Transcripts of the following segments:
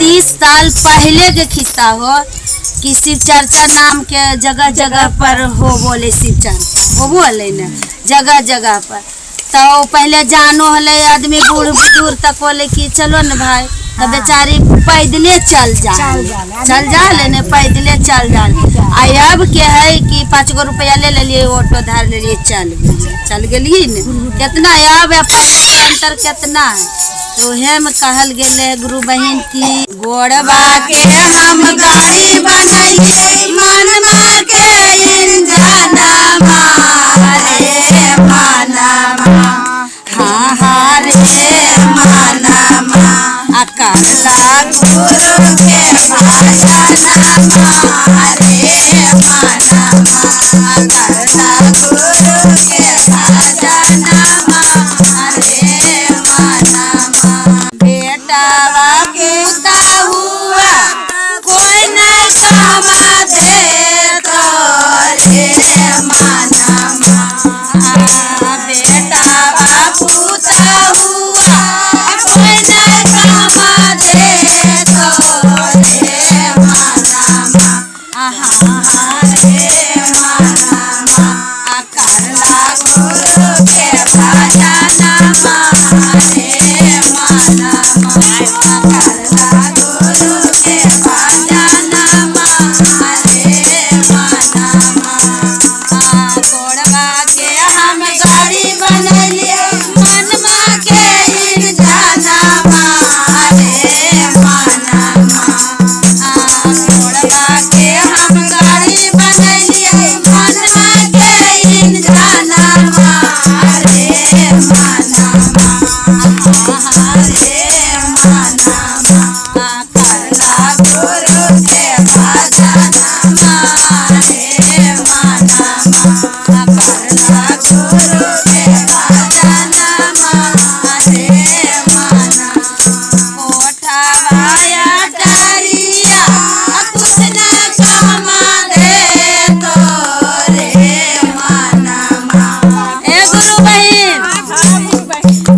30 साल पहले के किस्सा हो कि शिव चर्चा नाम के जगह जगह पर हो बोले शिव चर्चा हो बोले न जगह जगह पर। तो पहले जानो हले आदमी बूढ़ बुजुर्ग तक बोले कि चलो न भाई, तो बेचारी पैदले चल जा लेने पैदले चल जा। अब के है कि 5 गो रुपया ले लिए ऑटो धार ले लिए चल गई न कितना अब अंतर कितना है। तो हेम कहल गेले गुरु बहन की गोड़बा के हम गाड़ी बनाइए मन मार के इंजना मारे माना हाँ हाँ रे माना अकला गुरु के भाषा मारे माना अकला गुरु के भाषा मारे माना बेटावा के हुआ कोई न समझे तो रे माना बेटावा पूता हुआ कोई न समझे तो रे माना रे माना अकला गुरु के भाषा मारे माना अकला गुरु के भाषा मारे माना गोड़वा के हम गाड़ी बनलिए मनमा के इंजना मारे माना गोड़वा के हम गाड़ी बनलिए मनमा के इंजना मारे माना रे माना अकला गुरु के भाषा मारे माना अकला गुरु के भाषा मारे माना कोठावाया डरिया कुछ न कमा दे तो रे माना ए गुरु बहन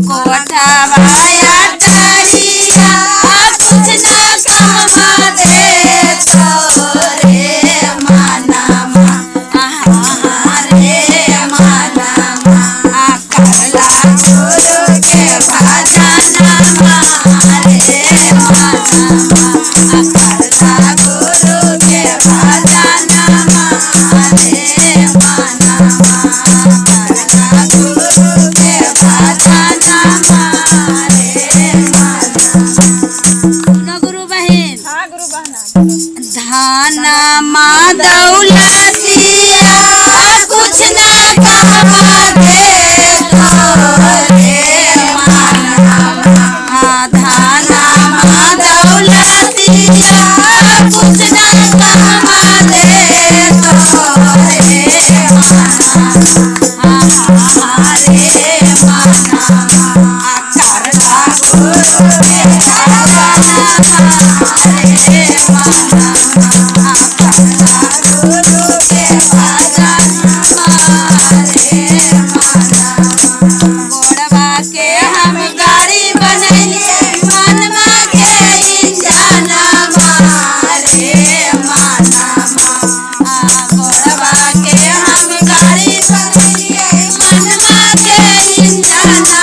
कोठावाया डरिया कुछ न कमा दे तो रे माना रे माना अकला गुरु के भाषा मारे माना अकला गुरु के भाषा मारे माना अकला गुरु के भाषा मारे माना। सुनो गुरु बहन धाना मादौलतिया कुछ न कमा दे तो रे माना धाना मादौलतिया कुछ न कमा दे तो रे माना रे माना अकला गुरु के भाषा मारे माना अकला गुरु के भाषा मारे माना गोड़वा के हम गाड़ी बनलिए मनमा के इंजना मारे माना गोड़वा के हम गाड़ी बनलिए मनमा के इंजना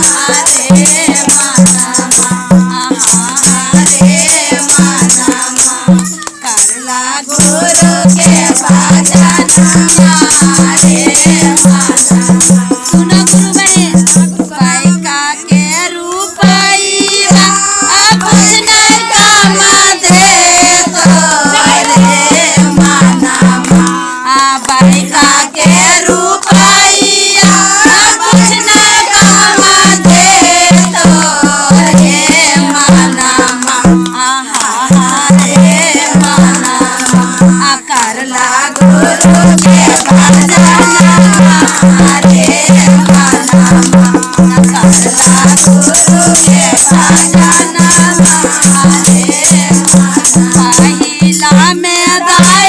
मारे माना रे माना करला गुरु के भाषा मारे माना। सुनो गुरु बहन पैका के रुपया कुछ न कमा दे तो रे माना पैका के रुपया कुछ न कमा दे तो रे माना रे माना अकला गुरु के भाषा मारे माना अकला गुरु के भाषा मारे माना। महिला में दाई